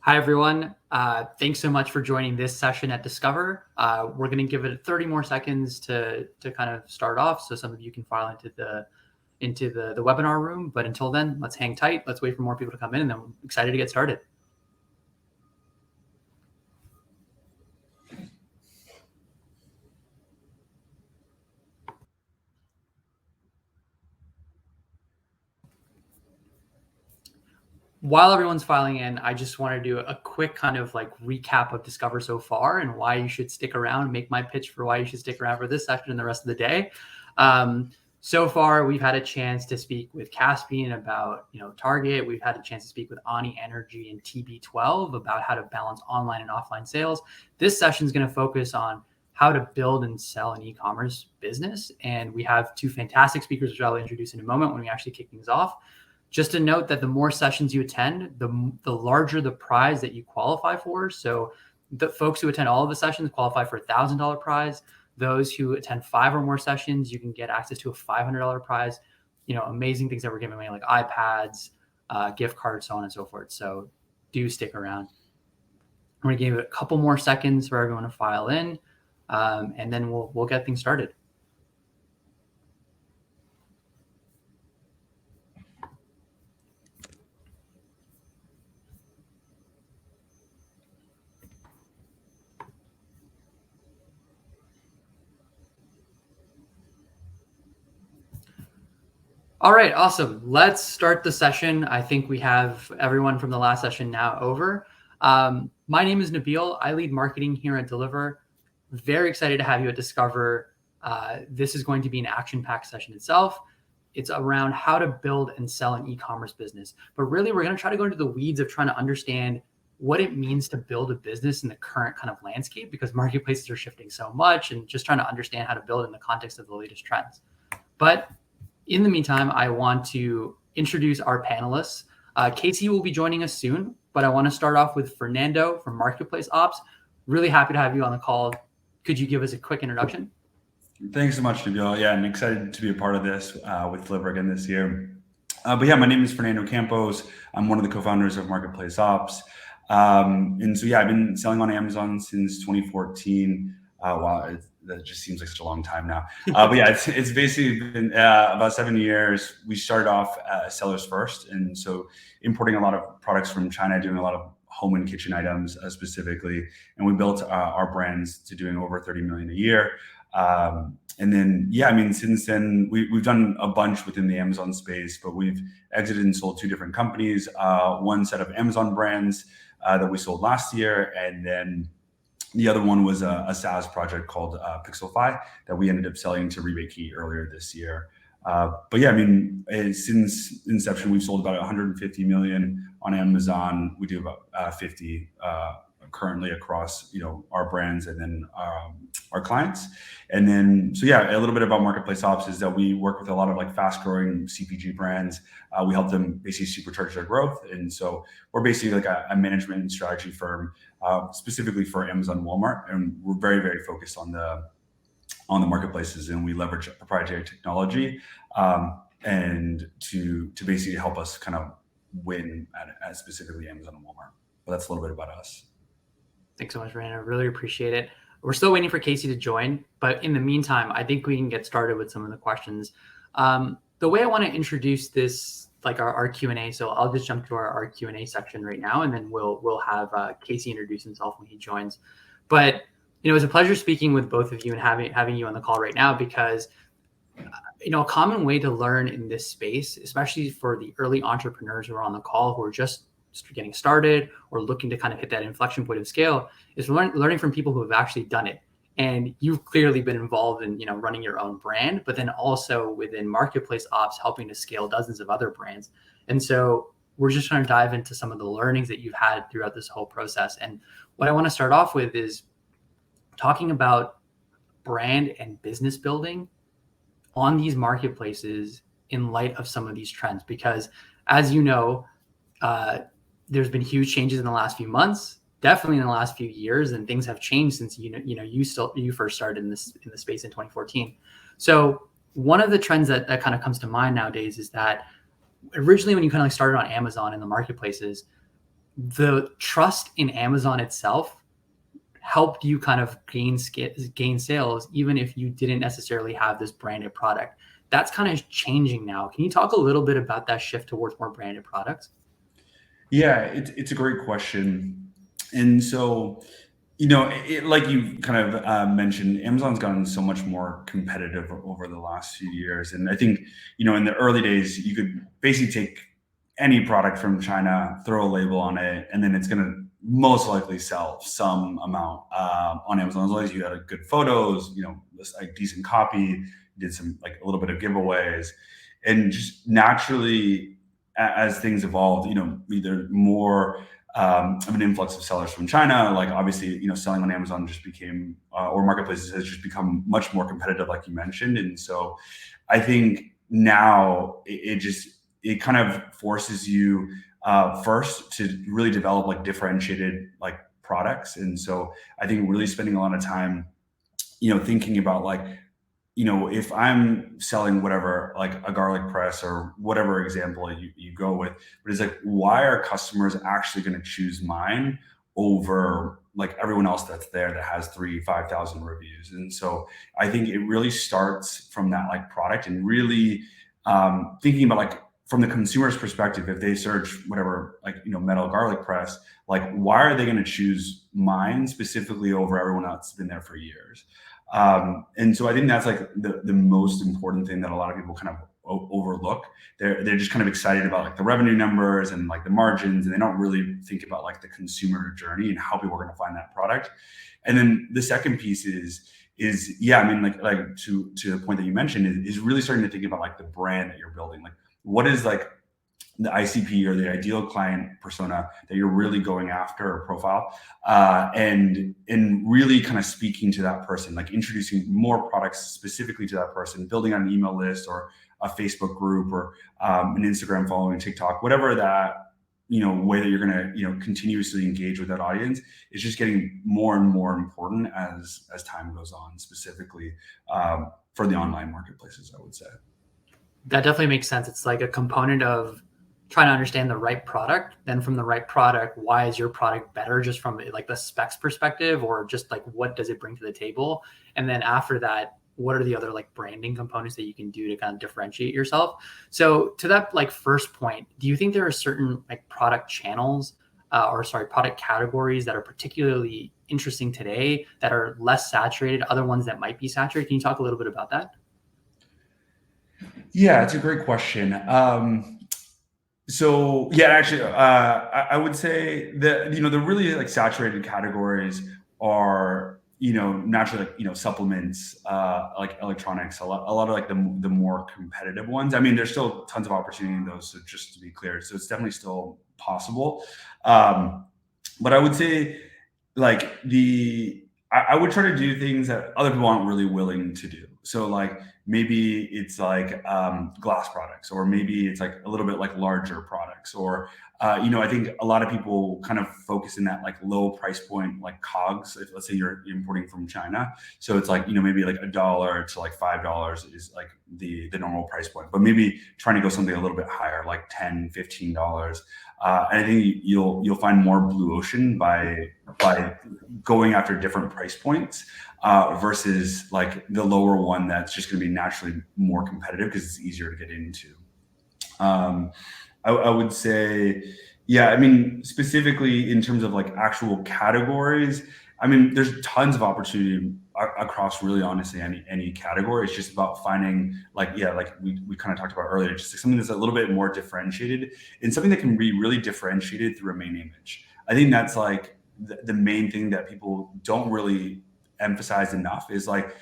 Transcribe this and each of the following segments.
Hi, everyone. Thanks so much for joining this session at Discover. We're going to give it 30 more seconds to kind of start off so some of you can file into the webinar room. But until then, let's hang tight. Let's wait for more people to come in, and then we're excited to get started. While everyone's filing in, I just want to do a quick kind of like recap of Discover so far and why you should stick around, make my pitch for why you should stick around for this session and the rest of the day. So far, we've had a chance to speak with Caspian about Target. We've had a chance to speak with Ani Energy and TB12 about how to balance online and offline sales. This session is going to focus on how to build and sell an e-commerce business. And we have two fantastic speakers, which I'll introduce in a moment when we actually kick things off. Just to note that the more sessions you attend, the larger the prize that you qualify for. So the folks who attend all of the sessions qualify for a $1,000 prize. Those who attend 5 or more sessions, you can get access to a $500 prize. Amazing things that we're giving away, like iPads, gift cards, so on and so forth. So do stick around. I'm going to give it a couple more seconds for everyone to file in, and then we'll get things started. All right, awesome. Let's start the session. I think we have everyone from the last session now over. My name is Nabil. I lead marketing here at Deliver. Very excited to have you at Discover. This is going to be an action-packed session itself. It's around how to build and sell an e-commerce business. But really, we're going to try to go into the weeds of trying to understand what it means to build a business in the current kind of landscape, because marketplaces are shifting so much, and just trying to understand how to build in the context of the latest trends. But in the meantime, I want to introduce our panelists. Casey will be joining us soon, but I want to start off with Fernando from MarketplaceOps. Really happy to have you on the call. Could you give us a quick introduction? Thanks so much, Nabil. Yeah, I'm excited to be a part of this with Deliver again this year. But yeah, my name is Fernando Campos. I'm one of the co-founders of MarketplaceOps. And so, yeah, I've been selling on Amazon since 2014. Wow, that just seems like such a long time now. But yeah, it's basically been about 7 years. We started off sellers first, and so importing a lot of products from China, doing a lot of home and kitchen items specifically, and we built our brands to doing over 30 million a year. And then, yeah, I mean, since then, we've done a bunch within the Amazon space, but we've exited and sold 2 different companies, one set of Amazon brands that we sold last year, and then the other one was a SaaS project called Pixelfy that we ended up selling to Rebate Key earlier this year. But yeah, I mean, since inception, we've sold about 150 million on Amazon. We do about 50 currently across our brands and then our clients. And then, so yeah, a little bit about MarketplaceOps is that we work with a lot of like fast growing CPG brands. We help them basically supercharge their growth. And so we're basically like a management and strategy firm specifically for Amazon and Walmart. And we're very, very focused on the marketplaces, and we leverage proprietary technology and to basically help us kind of win at specifically Amazon and Walmart. But that's a little bit about us. Thanks so much, Ryan. I really appreciate it. We're still waiting for Casey to join, but in the meantime, I think we can get started with some of the questions. The way I want to introduce this, like our Q&A, so I'll just jump to our Q&A section right now, and then we'll have Casey introduce himself when he joins. But it was a pleasure speaking with both of you and having you on the call right now, because a common way to learn in this space, especially for the early entrepreneurs who are on the call who are just getting started or looking to kind of hit that inflection point of scale, is learning from people who have actually done it. And you've clearly been involved in running your own brand, but then also within MarketplaceOps helping to scale dozens of other brands. And so we're just trying to dive into some of the learnings that you've had throughout this whole process. And what I want to start off with is talking about brand and business building on these marketplaces in light of some of these trends, because as you know, there's been huge changes in the last few months, definitely in the last few years, and things have changed since you first started in the space in 2014. So one of the trends that kind of comes to mind nowadays is that originally when you kind of like started on Amazon and the marketplaces, the trust in Amazon itself helped you kind of gain sales, even if you didn't necessarily have this branded product. That's kind of changing now. Can you talk a little bit about that shift towards more branded products? Yeah, it's a great question. And so, like you kind of mentioned, Amazon's gotten so much more competitive over the last few years. And I think, in the early days, you could basically take any product from China, throw a label on it, and then it's going to most likely sell some amount on Amazon, as long as you had good photos, just like decent copy, did some like a little bit of giveaways, and just naturally as things evolved, either more of an influx of sellers from China, like obviously, selling on Amazon just became, or marketplaces has just become much more competitive, like you mentioned. And so I think now it kind of forces you first to really develop like differentiated like products. And so I think really spending a lot of time, thinking about like, if I'm selling whatever, like a garlic press or whatever example you go with, but it's like, why are customers actually going to choose mine over like everyone else that's there that has 5,000 reviews? And so I think it really starts from that like product, and really thinking about like from the consumer's perspective, if they search whatever, like, metal garlic press, like, why are they going to choose mine specifically over everyone else that's been there for years? And so I think that's like the most important thing that a lot of people kind of overlook. They're just kind of excited about like the revenue numbers and like the margins, and they don't really think about like the consumer journey and how people are going to find that product. And then the second piece is yeah, I mean, like to the point that you mentioned, is really starting to think about like the brand that you're building. Like, what is like the ICP or the ideal client persona that you're really going after, or profile, and really kind of speaking to that person, like introducing more products specifically to that person, building on an email list or a Facebook group or an Instagram following, TikTok, whatever that way that you're going to continuously engage with that audience is just getting more and more important as time goes on, specifically for the online marketplaces, I would say. That definitely makes sense. It's like a component of trying to understand the right product. Then from the right product, why is your product better, just from like the specs perspective, or just like what does it bring to the table? And then after that, what are the other like branding components that you can do to kind of differentiate yourself? So to that like first point, do you think there are certain like product channels product categories that are particularly interesting today that are less saturated, other ones that might be saturated? Can you talk a little bit about that? Yeah, it's a great question. So yeah, actually, I would say that the really like saturated categories are naturally like supplements, like electronics, a lot of like the more competitive ones. I mean, there's still tons of opportunity in those. So just to be clear, so it's definitely still possible. But I would say like I would try to do things that other people aren't really willing to do. So like maybe it's like glass products, or maybe it's like a little bit like larger products, or I think a lot of people kind of focus in that like low price point, like COGS. If let's say you're importing from China, so it's like maybe like $1 to like $5 is like the normal price point, but maybe trying to go something a little bit higher, like $10, $15. And I think you'll find more blue ocean by going after different price points versus like the lower one that's just going to be naturally more competitive because it's easier to get into. I would say, yeah, I mean, specifically in terms of like actual categories, I mean, there's tons of opportunity across really honestly any category. It's just about finding like we kind of talked about earlier, just like something that's a little bit more differentiated, and something that can be really differentiated through a main image. I think that's like the main thing that people don't really emphasize enough is like,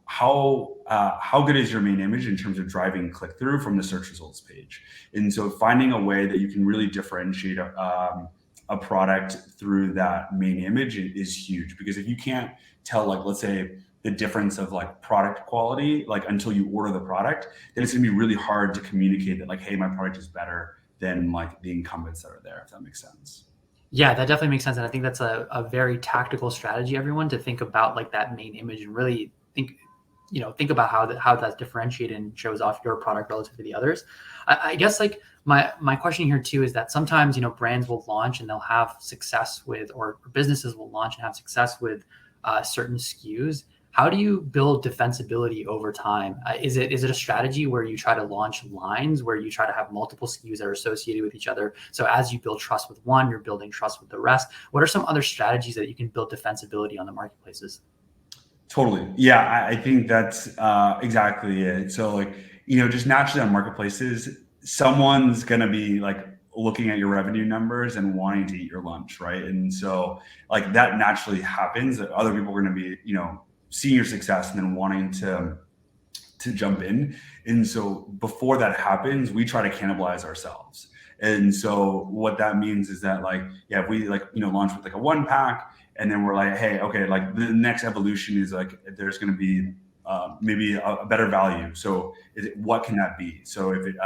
how good is your main image in terms of driving click through from the search results page. And so finding a way that you can really differentiate a product through that main image is huge, because if you can't tell, like, let's say the difference of like product quality, like until you order the product, then it's gonna be really hard to communicate that like, hey, my product is better than like the incumbents that are there, if that makes sense. Yeah, that definitely makes sense. And I think that's a very tactical strategy, everyone, to think about like that main image and really think about how that's differentiated and shows off your product relative to the others. I guess like my question here too is that sometimes, brands will launch and they'll have success with, or businesses will launch and have success with certain SKUs. How do you build defensibility over time? Is it a strategy where you try to launch lines, where you try to have multiple SKUs that are associated with each other? So as you build trust with one, you're building trust with the rest. What are some other strategies that you can build defensibility on the marketplaces? Totally. Yeah, I think that's exactly it. So just naturally on marketplaces, someone's going to be looking at your revenue numbers and wanting to eat your lunch, right? And so that naturally happens, that other people are going to be, seeing your success and then wanting to jump in. And so before that happens, we try to cannibalize ourselves. And so what that means is that if we launch with a one pack, and then we're like, hey, okay, the next evolution is there's going to be maybe a better value. So what can that be? So if it,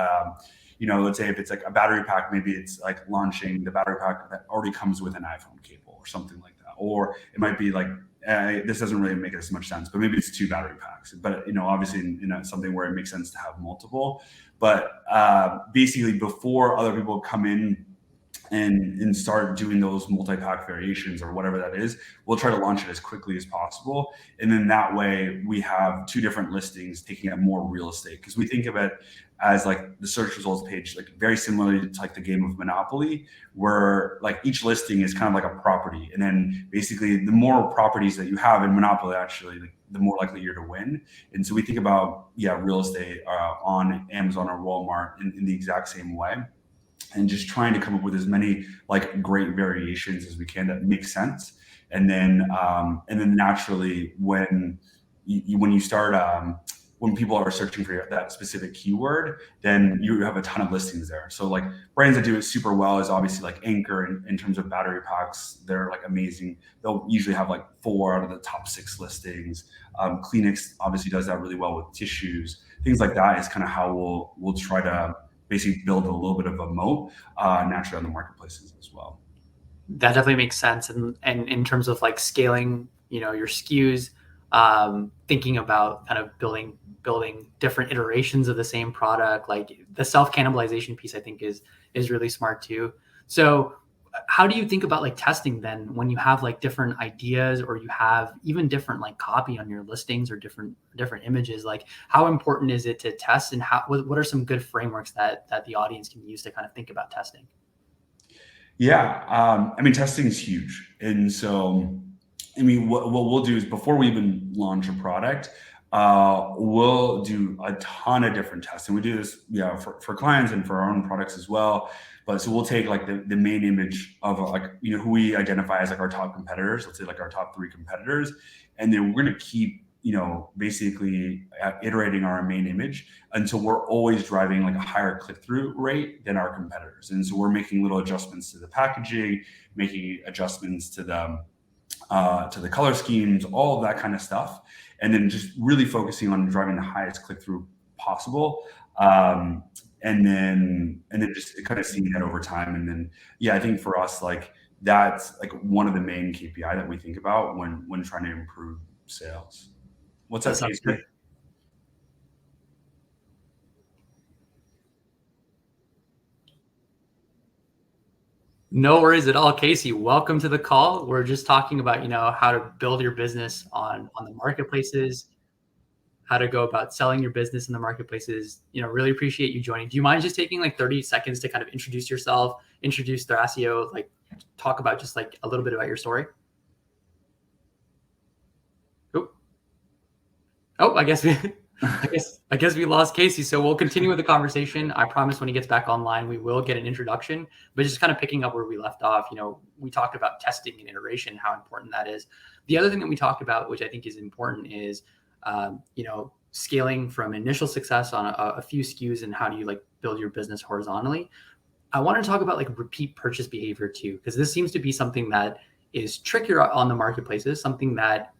let's say if it's a battery pack, maybe it's launching the battery pack that already comes with an iPhone cable or something like that. Or it might be this doesn't really make as much sense, but maybe it's 2 battery packs. But obviously in something where it makes sense to have multiple. But basically, before other people come in and start doing those multi-pack variations or whatever that is, we'll try to launch it as quickly as possible. And then that way we have 2 different listings taking up more real estate, because we think of it as the search results page, very similarly to the game of Monopoly, where each listing is kind of like a property. And then basically the more properties that you have in Monopoly, actually, the more likely you're to win. And so we think about, real estate on Amazon or Walmart in the exact same way. And just trying to come up with as many great variations as we can that make sense. And then naturally when you start, when people are searching for that specific keyword, then you have a ton of listings there. So brands that do it super well is obviously Anchor in terms of battery packs. They're amazing. They'll usually have 4 out of the top 6 listings. Kleenex obviously does that really well with tissues. Things like that is kind of how we'll try to basically build a little bit of a moat naturally on the marketplaces as well. That definitely makes sense. And in terms of scaling, your SKUs, thinking about kind of building different iterations of the same product, the self-cannibalization piece, I think is really smart too. So how do you think about testing then when you have different ideas, or you have even different copy on your listings or different images? How important is it to test, and what are some good frameworks that the audience can use to kind of think about testing? Yeah, testing is huge. And so what we'll do is, before we even launch a product, we'll do a ton of different tests. And we do this for clients and for our own products as well. But so we'll take the main image of who we identify as our top competitors, let's say our top 3 competitors, and then we're going to keep basically iterating our main image until we're always driving a higher click-through rate than our competitors. And so we're making little adjustments to the packaging, making adjustments to the color schemes, all of that kind of stuff, and then just really focusing on driving the highest click-through possible. And then just kind of seeing that over time. And then, I think for us, that's one of the main KPI that we think about when trying to improve sales. What's up, Casey? No worries at all, Casey. Welcome to the call. We're just talking about, how to build your business on the marketplaces, how to go about selling your business in the marketplaces. Really appreciate you joining. Do you mind just taking 30 seconds to kind of introduce yourself, introduce Thrasio, talk about just a little bit about your story? Oh, I guess we lost Casey. So we'll continue with the conversation. I promise when he gets back online, we will get an introduction, but just kind of picking up where we left off. We talked about testing and iteration, how important that is. The other thing that we talked about, which I think is important, is, scaling from initial success on a few SKUs, and how do you build your business horizontally. I want to talk about repeat purchase behavior too, because this seems to be something that is trickier on the marketplaces, something that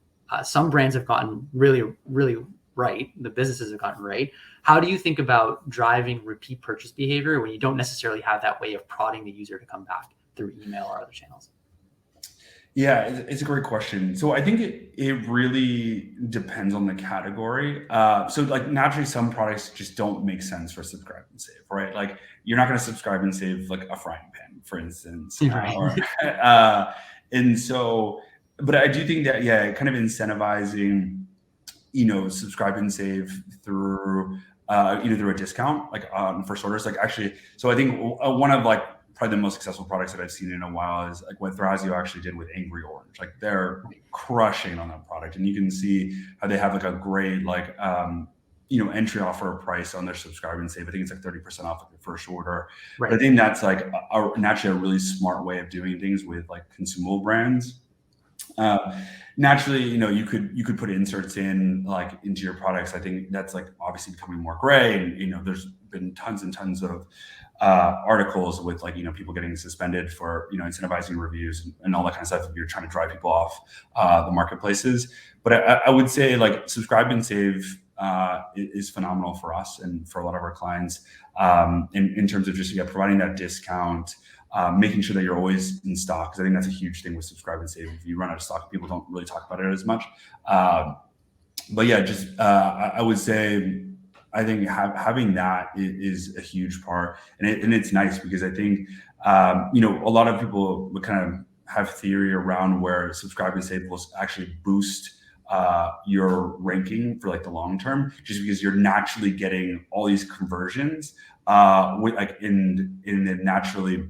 some brands have gotten really, really right. The businesses have gotten right. How do you think about driving repeat purchase behavior when you don't necessarily have that way of prodding the user to come back through email or other channels? Yeah, it's a great question. So I think it really depends on the category. So like naturally, some products just don't make sense for subscribe and save, right? Like you're not going to subscribe and save like a frying pan, for instance, Right. or and so. But I do think that kind of incentivizing, subscribe and save through through a discount, like first orders. Like actually, so I think one of like probably the most successful products that I've seen in a while is like what Thrasio actually did with Angry Orange. Like they're crushing on that product, and you can see how they have like a great like entry offer price on their subscribe and save. I think it's like 30% off of the first order. Right. But I think that's like naturally a really smart way of doing things with like consumable brands. Naturally, you could put inserts in like into your products. I think that's like obviously becoming more gray, and there's been tons and tons of articles with like people getting suspended for incentivizing reviews and all that kind of stuff if you're trying to drive people off the marketplaces. But I would say like subscribe and save is phenomenal for us and for a lot of our clients in terms of just providing that discount. Making sure that you're always in stock, because I think that's a huge thing with subscribe and save. If you run out of stock, people don't really talk about it as much. But yeah, just I would say I think having that is a huge part, and it's nice because I think a lot of people would kind of have theory around where subscribe and save will actually boost your ranking for like the long term, just because you're naturally getting all these conversions with like in naturally.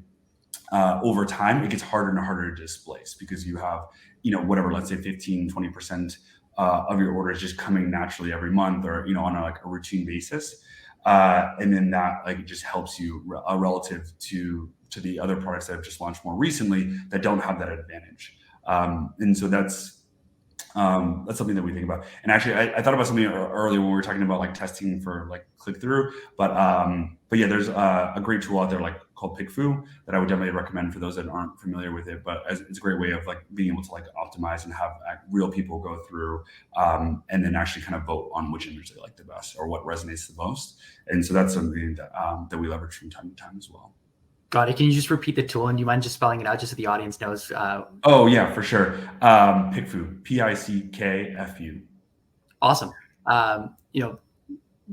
Over time, it gets harder and harder to displace because you have, whatever, let's say 15, 20% of your orders just coming naturally every month or, on a routine basis. And then that like just helps you relative to the other products that have just launched more recently that don't have that advantage. And so that's something that we think about. And actually, I thought about something earlier when we were talking about like testing for like click through. But yeah, there's a great tool out there like called PickFu that I would definitely recommend for those that aren't familiar with it. But it's a great way of like being able to like optimize and have real people go through and then actually kind of vote on which image they like the best or what resonates the most. And so that's something that we leverage from time to time as well. Got it. Can you just repeat the tool, and do you mind just spelling it out just so the audience knows? Oh yeah, for sure. PickFu, PICKFU. Awesome.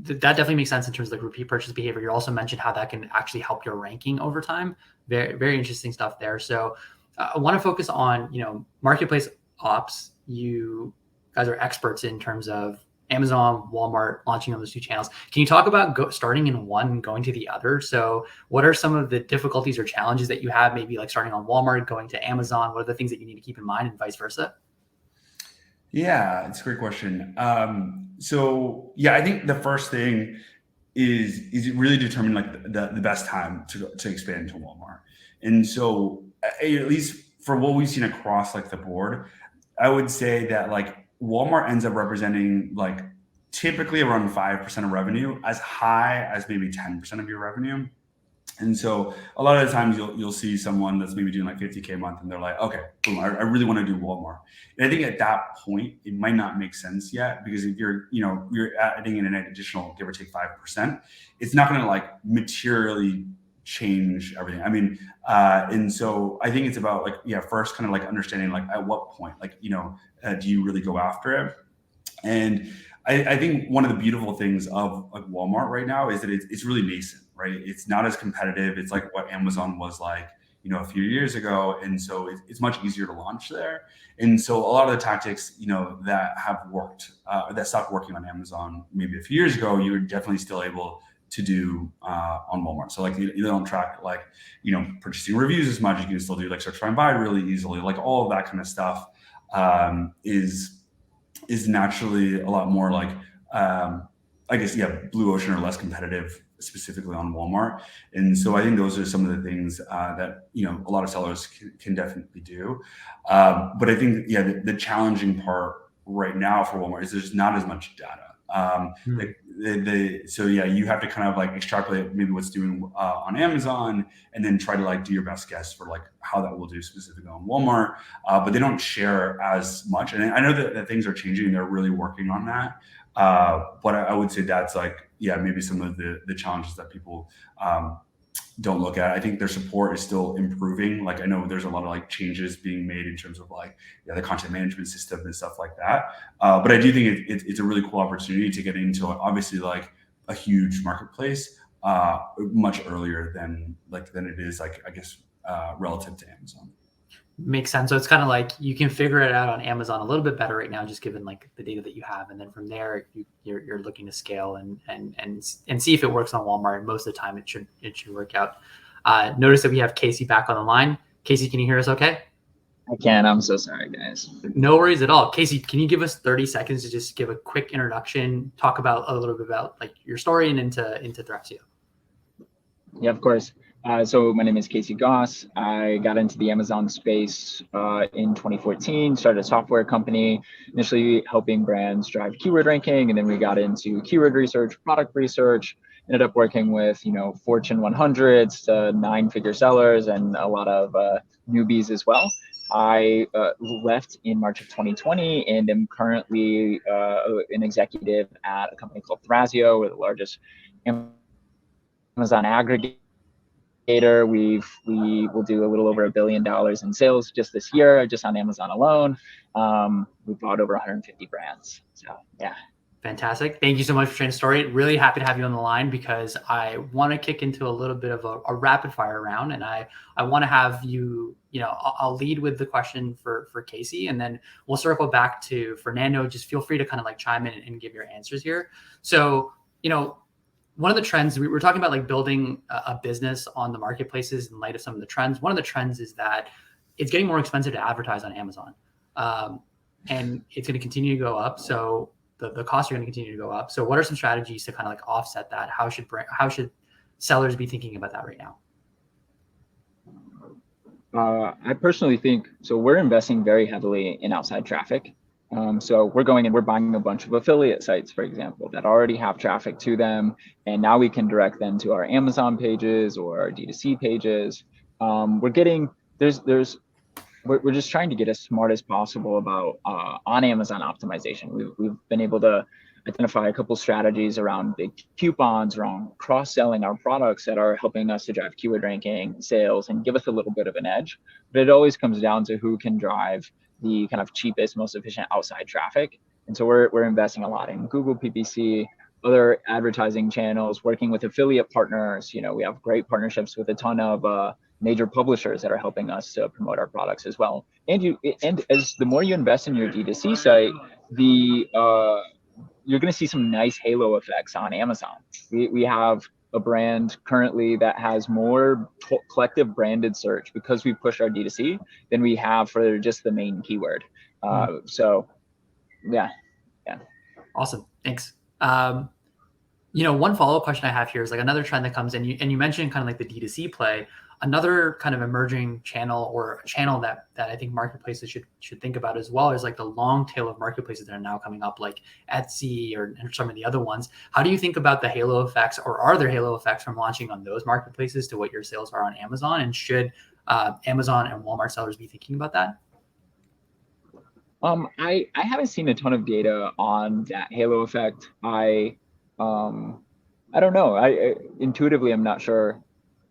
That definitely makes sense in terms of like repeat purchase behavior. You also mentioned how that can actually help your ranking over time. Very, very interesting stuff there. So I want to focus on, marketplace ops. You guys are experts in terms of Amazon, Walmart, launching on those two channels. Can you talk about starting in one and going to the other? So what are some of the difficulties or challenges that you have, maybe like starting on Walmart, going to Amazon? What are the things that you need to keep in mind and vice versa? Yeah, it's a great question. So yeah, I think the first thing is really determine like the best time to expand to Walmart. And so at least for what we've seen across like the board, I would say that like Walmart ends up representing like typically around 5% of revenue, as high as maybe 10% of your revenue. And so a lot of the times you'll see someone that's maybe doing like 50K a month and they're like, okay, boom, I really want to do Walmart. And I think at that point, it might not make sense yet, because if you're adding in an additional, give or take 5%, it's not going to like materially change everything. I mean, and so I think it's about like, first kind of like understanding like at what point, like, do you really go after it? And I think one of the beautiful things of like Walmart right now is that it's really nascent, right? It's not as competitive. It's like what Amazon was like, a few years ago. And so it's much easier to launch there. And so a lot of the tactics, that have worked, that stopped working on Amazon maybe a few years ago, you're definitely still able to do on Walmart. So like you don't track like, purchasing reviews as much. You can still do like search, find, buy really easily. Like all of that kind of stuff is naturally a lot more like, I guess, blue ocean or less competitive, specifically on Walmart. And so I think those are some of the things that, a lot of sellers can definitely do. But I think, the challenging part right now for Walmart is there's not as much data. So you have to kind of like extrapolate maybe what's doing on Amazon, and then try to like do your best guess for like how that will do specifically on Walmart. But they don't share as much, and I know that things are changing. They're really working on that. But I would say that's like maybe some of the challenges that people don't look at. I think their support is still improving. Like I know there's a lot of like changes being made in terms of like the content management system and stuff like that. But I do think it's a really cool opportunity to get into obviously like a huge marketplace much earlier than it is like I guess relative to Amazon. Makes sense. So it's kind of like you can figure it out on Amazon a little bit better right now, just given like the data that you have, and then from there you're looking to scale and see if it works on Walmart. And most of the time it should work out. Notice that we have Casey back on the line. Casey, can you hear us? Okay. I can. I'm so sorry, guys. No worries at all. Casey, can you give us 30 seconds to just give a quick introduction, talk about a little bit about like your story and into Thrasio? Yeah, of course. So my name is Casey Goss. I got into the Amazon space in 2014, started a software company, initially helping brands drive keyword ranking. And then we got into keyword research, product research, ended up working with, Fortune 100s to 9-figure sellers and a lot of newbies as well. I left in March of 2020 and am currently an executive at a company called Thrasio. We're the largest Amazon aggregator. We will do a little over $1 billion in sales just this year, just on Amazon alone. We bought over 150 brands. So yeah. Fantastic. Thank you so much for sharing the story. Really happy to have you on the line because I want to kick into a little bit of a rapid fire round, and I want to have you, I'll lead with the question for Casey, and then we'll circle back to Fernando. Just feel free to kind of like chime in and give your answers here. So, one of the trends, we were talking about like building a business on the marketplaces in light of some of the trends. One of the trends is that it's getting more expensive to advertise on Amazon. And it's going to continue to go up. So the costs are going to continue to go up. So what are some strategies to kind of like offset that? How should sellers be thinking about that right now? I personally think, so we're investing very heavily in outside traffic. So we're going and we're buying a bunch of affiliate sites, for example, that already have traffic to them. And now we can direct them to our Amazon pages or our D2C pages. We're just trying to get as smart as possible about on Amazon optimization. We've been able to identify a couple strategies around big coupons, around cross-selling our products that are helping us to drive keyword ranking, sales, and give us a little bit of an edge. But it always comes down to who can drive the kind of cheapest, most efficient outside traffic. And so we're investing a lot in Google PPC, other advertising channels, working with affiliate partners. We have great partnerships with a ton of major publishers that are helping us to promote our products as well. And as the more you invest in your D2C site, you're going to see some nice halo effects on Amazon. We have a brand currently that has more collective branded search because we push our D2C than we have for just the main keyword. So yeah. Awesome. Thanks. One follow-up question I have here is like another trend that comes in, and you mentioned kind of like the D2C play. Another kind of emerging channel or a channel that I think marketplaces should think about as well is like the long tail of marketplaces that are now coming up, like Etsy or some of the other ones. How do you think about the halo effects, or are there halo effects from launching on those marketplaces to what your sales are on Amazon? And should Amazon and Walmart sellers be thinking about that? I haven't seen a ton of data on that halo effect. I don't know. Intuitively, I'm not sure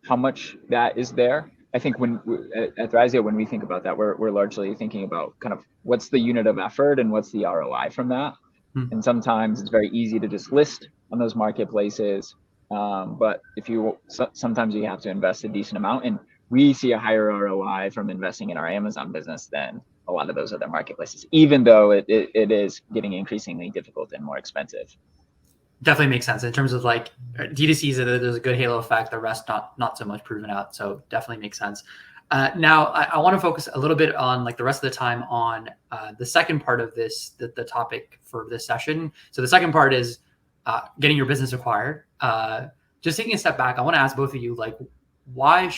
how much that is there. I think at Thrasio, when we think about that, we're largely thinking about kind of what's the unit of effort and what's the ROI from that. And sometimes it's very easy to just list on those marketplaces. But sometimes you have to invest a decent amount, and we see a higher ROI from investing in our Amazon business than a lot of those other marketplaces, even though it is getting increasingly difficult and more expensive. Definitely makes sense in terms of like D2Cs. There's a good halo effect. The rest not so much proven out. So definitely makes sense. Now I want to focus a little bit on like the rest of the time on the second part of this, the topic for this session. So the second part is getting your business acquired. Just taking a step back, I want to ask both of you, like, why?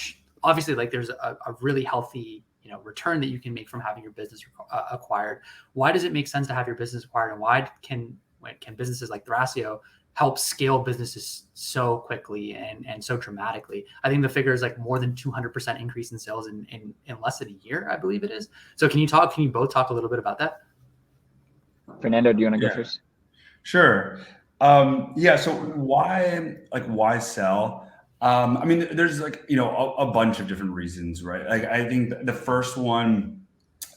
Obviously, like there's a really healthy return that you can make from having your business acquired. Why does it make sense to have your business acquired, and why can businesses like Thrasio help scale businesses so quickly and so dramatically? I think the figure is like more than 200% increase in sales in less than a year, I believe it is. So can you both talk a little bit about that? Fernando, do you want to go first? Sure. So why sell? I mean, there's like, a bunch of different reasons, right? Like, I think the first one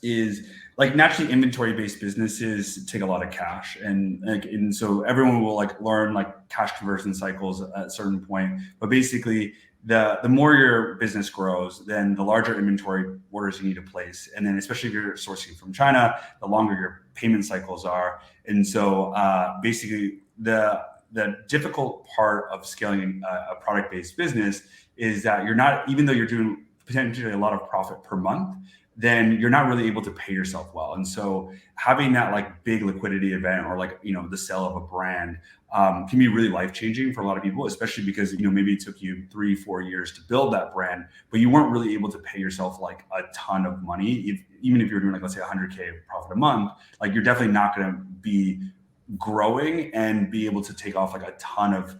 is like naturally inventory-based businesses take a lot of cash, and so everyone will like learn like cash conversion cycles at a certain point. But basically, the more your business grows, then the larger inventory orders you need to place, and then especially if you're sourcing from China, the longer your payment cycles are. And so basically, the difficult part of scaling a product-based business is that you're not, even though you're doing potentially a lot of profit per month, then you're not really able to pay yourself well. And so having that like big liquidity event, or like, the sale of a brand, can be really life-changing for a lot of people, especially because, maybe it took you 3-4 years to build that brand, but you weren't really able to pay yourself like a ton of money. Even if you're doing like, let's say 100K profit a month, like you're definitely not going to be growing and be able to take off like a ton of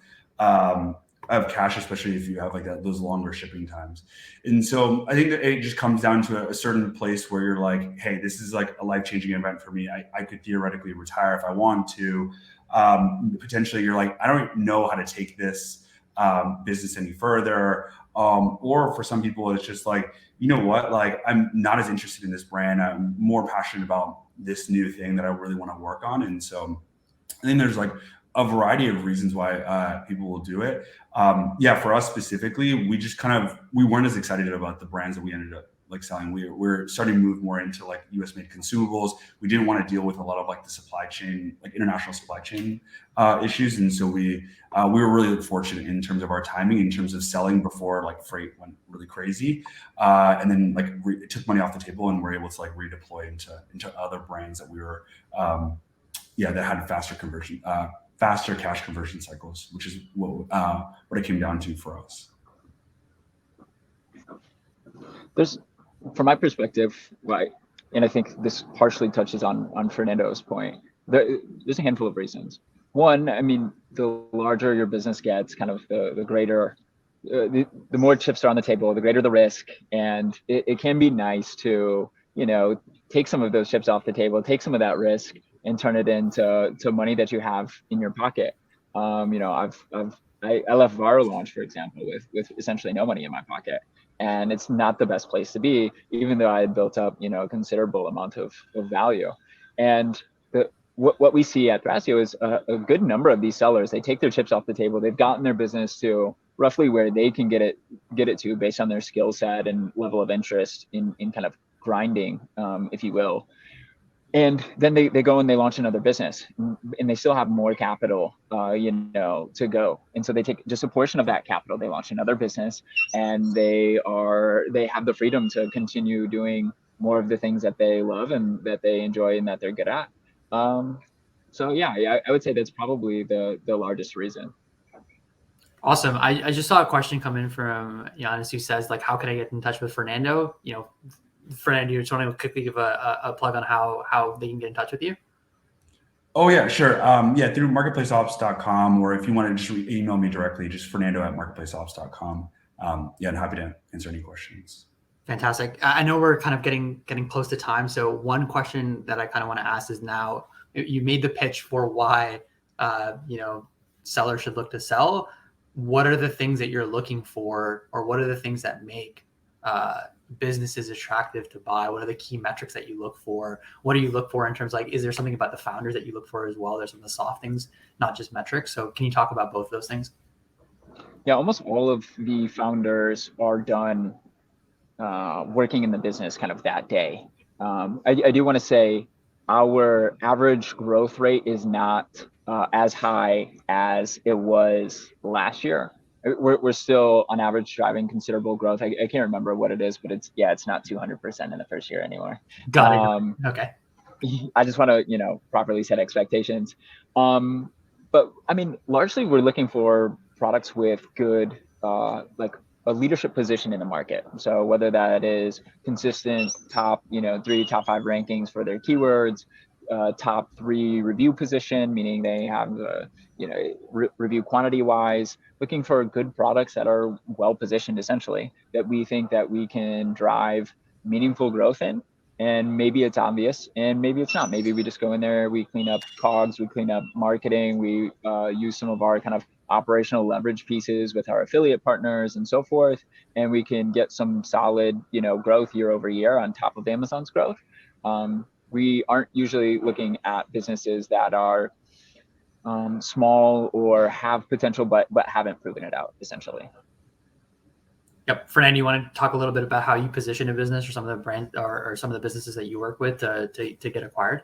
cash, especially if you have like those longer shipping times. And so I think that it just comes down to a certain place where you're like, hey, this is like a life-changing event for me. I could theoretically retire if I want to. Potentially you're like, I don't know how to take this business any further. Or for some people, it's just like, you know what, like I'm not as interested in this brand. I'm more passionate about this new thing that I really want to work on. And so I think there's like a variety of reasons why people will do it. For us specifically, we weren't as excited about the brands that we ended up like selling. We're starting to move more into like US made consumables. We didn't want to deal with a lot of like the supply chain, like international supply chain issues. And so we were really fortunate in terms of our timing, in terms of selling before like freight went really crazy. And then like it took money off the table, and we're able to like redeploy into other brands that we were, that had faster cash conversion cycles, which is what it came down to for us. There's, from my perspective, right, and I think this partially touches on Fernando's point, there's a handful of reasons. One, I mean, the larger your business gets, kind of the greater, the more chips are on the table, the greater the risk. And it can be nice to, take some of those chips off the table, take some of that risk, and turn it into money that you have in your pocket. I left Varo launch, for example, with essentially no money in my pocket. And it's not the best place to be, even though I had built up, a considerable amount of value. And what we see at Thrasio is a good number of these sellers, they take their chips off the table. They've gotten their business to roughly where they can get it to based on their skill set and level of interest in kind of grinding, if you will. And then they go and they launch another business, and they still have more capital, to go. And so they take just a portion of that capital, they launch another business, and they have the freedom to continue doing more of the things that they love and that they enjoy and that they're good at. I would say that's probably the largest reason. Awesome. I just saw a question come in from Giannis, who says, like, how can I get in touch with Fernando? Fernando, you just want to quickly give a plug on how they can get in touch with you? Oh, yeah, sure. Through MarketplaceOps.com, or if you want to just email me directly, just Fernando@MarketplaceOps.com. I'm happy to answer any questions. Fantastic. I know we're kind of getting close to time. So one question that I kind of want to ask is, now you made the pitch for why, sellers should look to sell. What are the things that you're looking for, or what are the things that make businesses attractive to buy? What are the key metrics that you look for? What do you look for in terms of, like, is there something about the founders that you look for as well? There's some of the soft things, not just metrics. So can you talk about both of those things? Yeah, almost all of the founders are done working in the business kind of that day. I do want to say our average growth rate is not as high as it was last year. We're still on average driving considerable growth. I can't remember what it is, but it's not 200% in the first year anymore. Got it. Okay. I just want to, properly set expectations. But I mean, largely we're looking for products with good, like a leadership position in the market. So whether that is consistent top, 3, top 5 rankings for their keywords, top 3 review position, meaning they have review quantity wise, looking for good products that are well positioned, essentially, that we think that we can drive meaningful growth in. And maybe it's obvious, and maybe it's not. Maybe we just go in there, we clean up COGS, we clean up marketing, we use some of our kind of operational leverage pieces with our affiliate partners and so forth, and we can get some solid, growth year over year on top of Amazon's growth. We aren't usually looking at businesses that are small or have potential, but haven't proven it out, essentially. Yep. Fernando, you want to talk a little bit about how you position a business or some of the brand or some of the businesses that you work with to get acquired?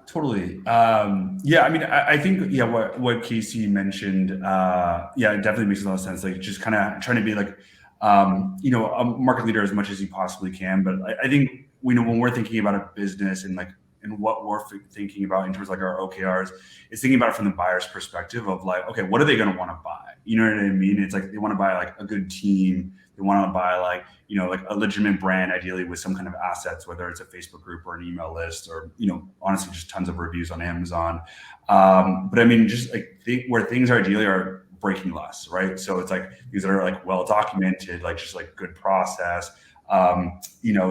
Totally. Yeah, I mean, I think, yeah, what Casey mentioned, yeah, it definitely makes a lot of sense. Like just kind of trying to be like, a market leader as much as you possibly can. But I think, when we're thinking about a business and what we're thinking about in terms of like our OKRs, is thinking about it from the buyer's perspective of like, okay, what are they going to want to buy? You know what I mean? It's like they want to buy like a good team. They want to buy like a legitimate brand, ideally with some kind of assets, whether it's a Facebook group or an email list, or honestly just tons of reviews on Amazon. But I mean, just like where things are ideally are breaking less, right? So it's like these that are like well documented, like just like good process.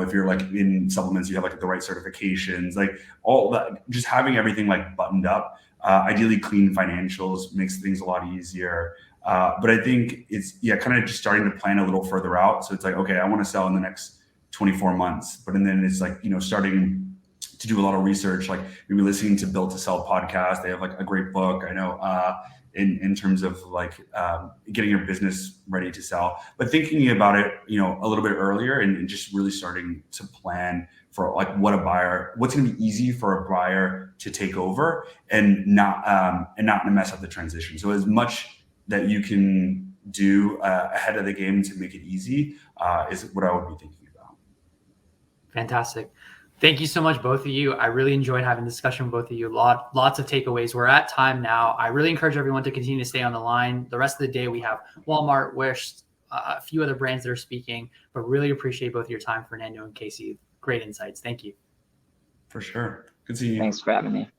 If you're like in supplements, you have like the right certifications, like all that, just having everything like buttoned up, ideally clean financials makes things a lot easier. But I think it's, kind of just starting to plan a little further out. So it's like, okay, I want to sell in the next 24 months, but then it's like, starting to do a lot of research, like maybe listening to Built to Sell podcast. They have like a great book, I know, in terms of like getting your business ready to sell, but thinking about it, a little bit earlier and just really starting to plan for like what's going to be easy for a buyer to take over and not mess up the transition. So as much that you can do ahead of the game to make it easy is what I would be thinking about. Fantastic. Thank you so much, both of you. I really enjoyed having this discussion with both of you. Lots of takeaways. We're at time now. I really encourage everyone to continue to stay on the line. The rest of the day, we have Walmart, Wish, a few other brands that are speaking, but really appreciate both your time, Fernando and Casey. Great insights. Thank you. For sure. Good seeing you. Thanks for having me.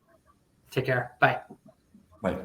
Take care. Bye. Bye.